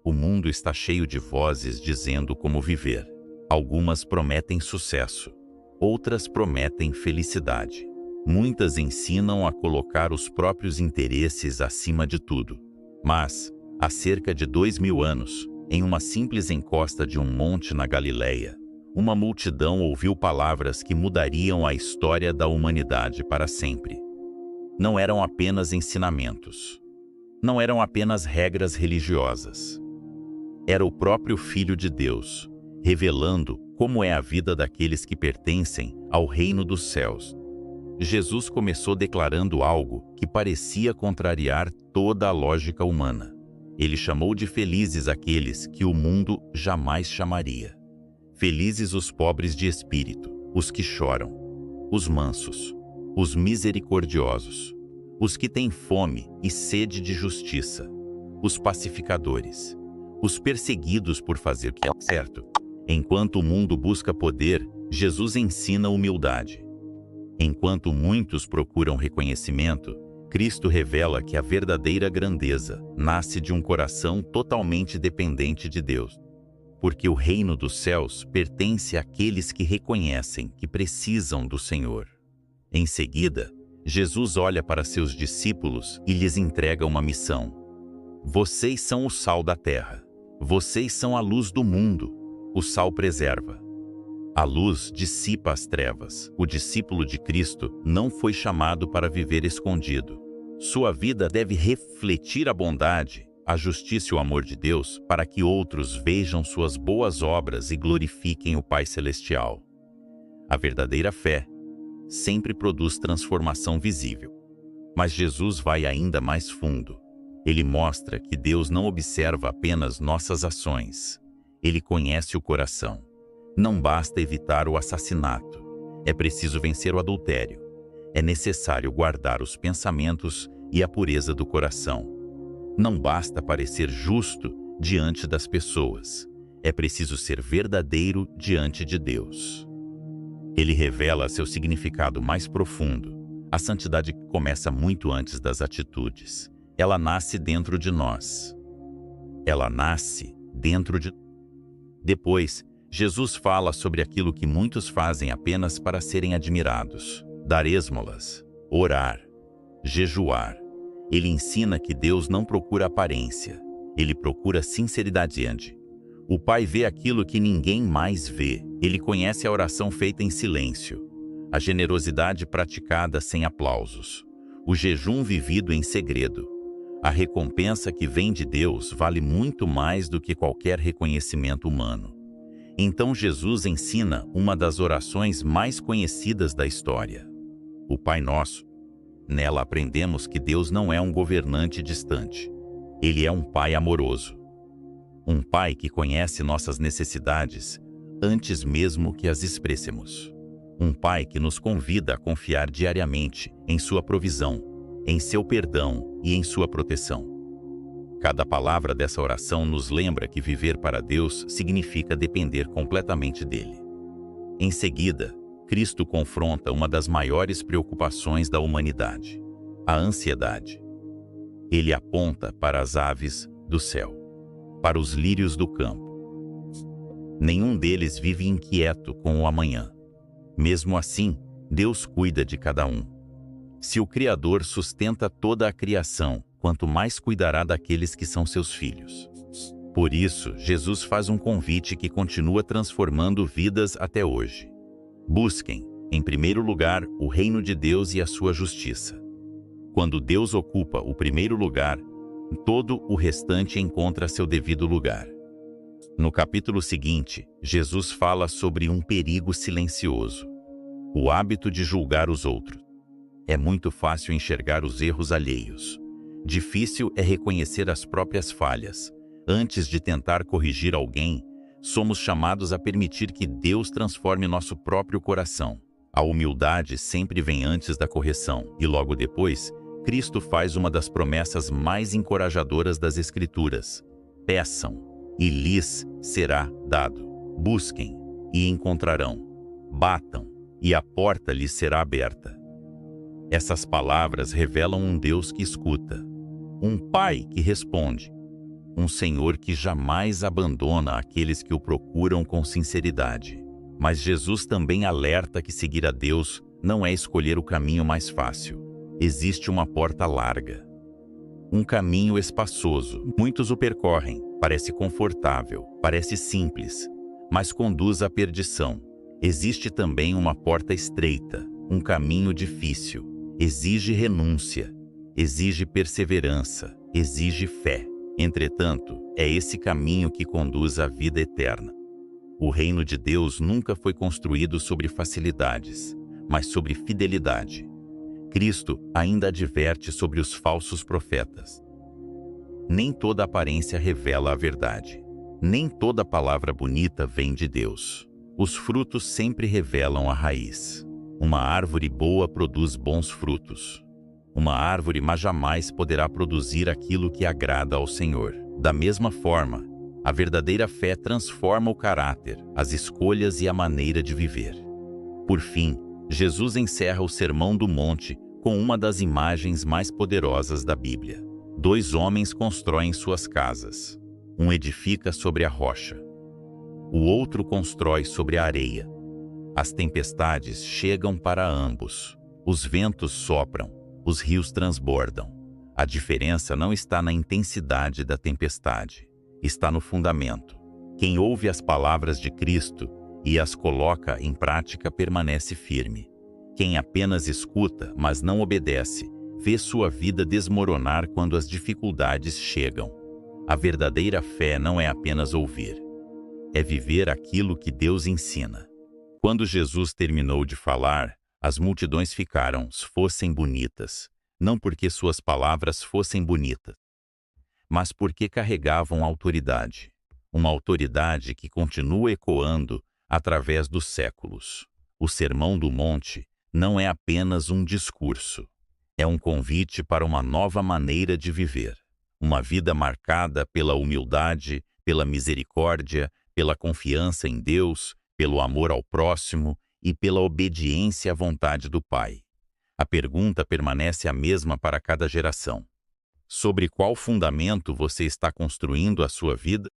O mundo está cheio de vozes dizendo como viver. Algumas prometem sucesso, outras prometem felicidade. Muitas ensinam a colocar os próprios interesses acima de tudo. Mas, há cerca de 2000 anos, em uma simples encosta de um monte na Galileia, uma multidão ouviu palavras que mudariam a história da humanidade para sempre. Não eram apenas ensinamentos. Não eram apenas regras religiosas. Era o próprio Filho de Deus, revelando como é a vida daqueles que pertencem ao reino dos céus. Jesus começou declarando algo que parecia contrariar toda a lógica humana. Ele chamou de felizes aqueles que o mundo jamais chamaria. Felizes os pobres de espírito, os que choram, os mansos, os misericordiosos, os que têm fome e sede de justiça, os pacificadores, os perseguidos por fazer o que é certo. Enquanto o mundo busca poder, Jesus ensina humildade. Enquanto muitos procuram reconhecimento, Cristo revela que a verdadeira grandeza nasce de um coração totalmente dependente de Deus. Porque o reino dos céus pertence àqueles que reconhecem que precisam do Senhor. Em seguida, Jesus olha para seus discípulos e lhes entrega uma missão. Vocês são o sal da terra. Vocês são a luz do mundo. O sal preserva. A luz dissipa as trevas. O discípulo de Cristo não foi chamado para viver escondido. Sua vida deve refletir a bondade, a justiça e o amor de Deus para que outros vejam suas boas obras e glorifiquem o Pai Celestial. A verdadeira fé sempre produz transformação visível. Mas Jesus vai ainda mais fundo. Ele mostra que Deus não observa apenas nossas ações. Ele conhece o coração. Não basta evitar o assassinato. É preciso vencer o adultério. É necessário guardar os pensamentos e a pureza do coração. Não basta parecer justo diante das pessoas. É preciso ser verdadeiro diante de Deus. Ele revela seu significado mais profundo. A santidade começa muito antes das atitudes. Ela nasce dentro de nós. Ela nasce dentro de... Depois, Jesus fala sobre aquilo que muitos fazem apenas para serem admirados. Dar esmolas, orar, jejuar. Ele ensina que Deus não procura aparência. Ele procura sinceridade. O Pai vê aquilo que ninguém mais vê. Ele conhece a oração feita em silêncio, a generosidade praticada sem aplausos, o jejum vivido em segredo. A recompensa que vem de Deus vale muito mais do que qualquer reconhecimento humano. Então Jesus ensina uma das orações mais conhecidas da história, o Pai Nosso. Nela aprendemos que Deus não é um governante distante. Ele é um Pai amoroso. Um Pai que conhece nossas necessidades antes mesmo que as expressemos. Um Pai que nos convida a confiar diariamente em sua provisão, em seu perdão e em sua proteção. Cada palavra dessa oração nos lembra que viver para Deus significa depender completamente dele. Em seguida, Cristo confronta uma das maiores preocupações da humanidade, a ansiedade. Ele aponta para as aves do céu, para os lírios do campo. Nenhum deles vive inquieto com o amanhã. Mesmo assim, Deus cuida de cada um. Se o Criador sustenta toda a criação, quanto mais cuidará daqueles que são seus filhos. Por isso, Jesus faz um convite que continua transformando vidas até hoje. Busquem, em primeiro lugar, o reino de Deus e a sua justiça. Quando Deus ocupa o primeiro lugar, todo o restante encontra seu devido lugar. No capítulo seguinte, Jesus fala sobre um perigo silencioso: o hábito de julgar os outros. É muito fácil enxergar os erros alheios. Difícil é reconhecer as próprias falhas. Antes de tentar corrigir alguém, somos chamados a permitir que Deus transforme nosso próprio coração. A humildade sempre vem antes da correção, e logo depois, Cristo faz uma das promessas mais encorajadoras das Escrituras: peçam, e lhes será dado. Busquem, e encontrarão. Batam, e a porta lhes será aberta. Essas palavras revelam um Deus que escuta, um Pai que responde, um Senhor que jamais abandona aqueles que o procuram com sinceridade. Mas Jesus também alerta que seguir a Deus não é escolher o caminho mais fácil. Existe uma porta larga, um caminho espaçoso. Muitos o percorrem, parece confortável, parece simples, mas conduz à perdição. Existe também uma porta estreita, um caminho difícil. Exige renúncia, exige perseverança, exige fé. Entretanto, é esse caminho que conduz à vida eterna. O reino de Deus nunca foi construído sobre facilidades, mas sobre fidelidade. Cristo ainda adverte sobre os falsos profetas. Nem toda aparência revela a verdade. Nem toda palavra bonita vem de Deus. Os frutos sempre revelam a raiz. Uma árvore boa produz bons frutos. Uma árvore má jamais poderá produzir aquilo que agrada ao Senhor. Da mesma forma, a verdadeira fé transforma o caráter, as escolhas e a maneira de viver. Por fim, Jesus encerra o Sermão do Monte com uma das imagens mais poderosas da Bíblia. 2 homens constroem suas casas. Um edifica sobre a rocha. O outro constrói sobre a areia. As tempestades chegam para ambos. Os ventos sopram, os rios transbordam. A diferença não está na intensidade da tempestade, está no fundamento. Quem ouve as palavras de Cristo e as coloca em prática permanece firme. Quem apenas escuta, mas não obedece, vê sua vida desmoronar quando as dificuldades chegam. A verdadeira fé não é apenas ouvir, é viver aquilo que Deus ensina. Quando Jesus terminou de falar, as multidões ficaram, fossem bonitas, não porque suas palavras fossem bonitas, mas porque carregavam autoridade. Uma autoridade que continua ecoando através dos séculos. O Sermão do Monte não é apenas um discurso. É um convite para uma nova maneira de viver. Uma vida marcada pela humildade, pela misericórdia, pela confiança em Deus, pelo amor ao próximo e pela obediência à vontade do Pai. A pergunta permanece a mesma para cada geração. Sobre qual fundamento você está construindo a sua vida?